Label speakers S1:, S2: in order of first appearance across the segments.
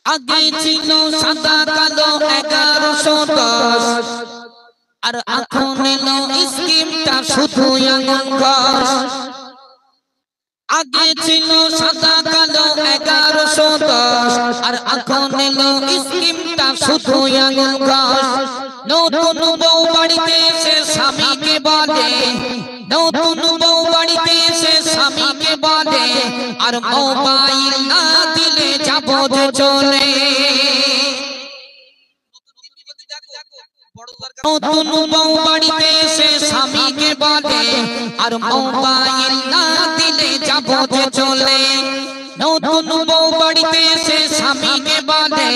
S1: আগে ছিল সাদা কালো 1110 আর এখন এলো স্কিমটা শুধু আঙুল ঘষ। আগে ছিল সাদা কালো 1110 আর এখন এলো স্কিমটা শুধু আঙুল ঘষ। নতুন বউ বাড়িতে এসে স্বামীকে বলে, নতুন বউ বাড়িতে এসে স্বামীকে বলে আর মোবাইল না দিলে যাব যে চলে। নতুন বউ বাড়িতে এসে স্বামীকে বলে আর মোবাইল না দিলে যাব যে চলে। নতুন বউ বাড়িতে এসে স্বামীকে বলে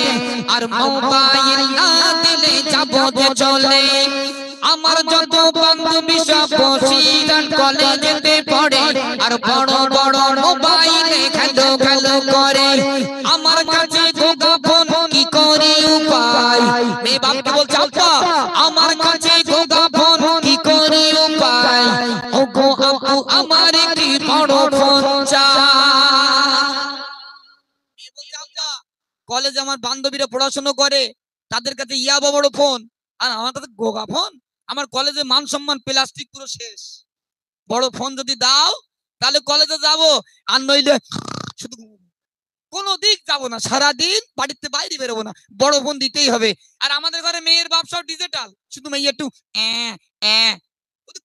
S1: আর মোবাইল না দিলে যাব যে চলে। আমার যত বান্ধবী সব বসিরান কলেজেতে পড়ে আর বড় বড় মোবাইলে খেলো খেলো করে। আমার কাছে গোগা ফোন কি করি উপায়, মেয়ে বাপকে বলছে আপা আমার কাছে গোগা ফোন কি করি উপায়, ওগো আপু আমার একটি বড় ফোন চাই। কলেজে আমার বান্ধবীরা পড়াশোনা করে, তাদের কাছে ইয়াবা বড় ফোন আর আমার কাছে গোগা ফোন। আমার কলেজে মান সম্মান প্লাস্টিক পুরো শেষ। বড় ফোন যদি দাও তাহলে কলেজে যাব, আর নইলে শুধু কোনো দিক যাব না, সারাদিন বাড়িতে বাইরে বেরোবো না, বড় ফোন দিতেই হবে। আর আমাদের ঘরে মেয়ের বাপ সব ডিজিটাল, শুধু মেয়ে একটু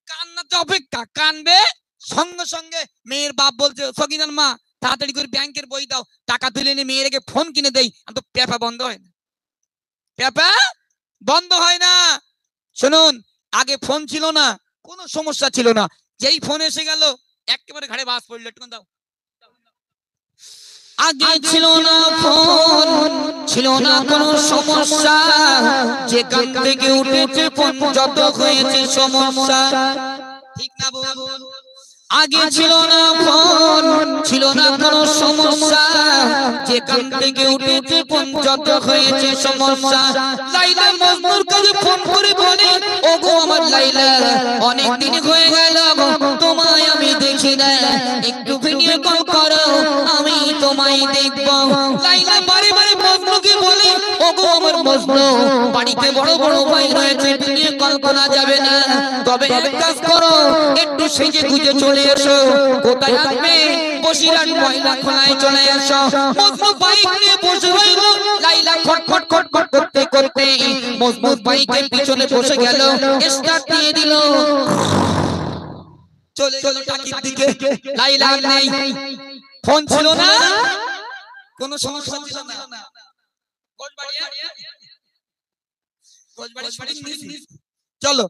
S1: কান্নাতে অপেক্ষা, কানবে সঙ্গে সঙ্গে মেয়ের বাপ বলছে সকিনার মা তাড়াতাড়ি করে ব্যাংকের বই দাও, টাকা তুলে নিয়ে মেয়েরকে ফোন কিনে দেই। তো পেপা বন্ধ হয় না, পেপা বন্ধ হয় না। শুনুন, আগে ফোন ছিল না, কোনো সমস্যা ছিল না, যেই ফোন এসে গেল একেবারে ঘাড়ে বাস পড়লো। একটু দাও। আগে ছিল না ফোন, ছিল না কোনো সমস্যা, যেখান থেকে উঠেছে ফোন যত হয়েছে সমস্যা। ঠিক না বল? আগে ছিল না ফোন, ছিল না কোনো সমস্যা, যেখান থেকে উঠেছে ফোন যত হয়েছে সমস্যা। লাইলা মজনুর কাছে ফোন করে বলে ওগো আমার লাইলা অনেক দিন হয়ে গেল তোমায় আমি দেখি না, একটু ভিডিও কল করো আমি তোমায় দেখব। লাইলা বারে বারে মজনুকে বলে ওগো আমার মজনু বাড়িতে বড় বড় ভাই রয়েছে, ভিডিও কল করা যাবে না, তবে এক কাজ করো একটু সেজে গুজে চলে এসো। কোথায় আসবে? বসিরহাট ময়লা খোলায় চলে এসো। মজনু বাইক নিয়ে বসে রইল, লাইলা খটখট খটখট করতে করতে মজবুত বাইকের পিছনে বসে গেল, স্টার্ট দিয়ে দিল, চলে গেল টাকির দিকে। লাইলা নেই, ফোন ছিল না, কোনো সমস্যা ছিল না। চলো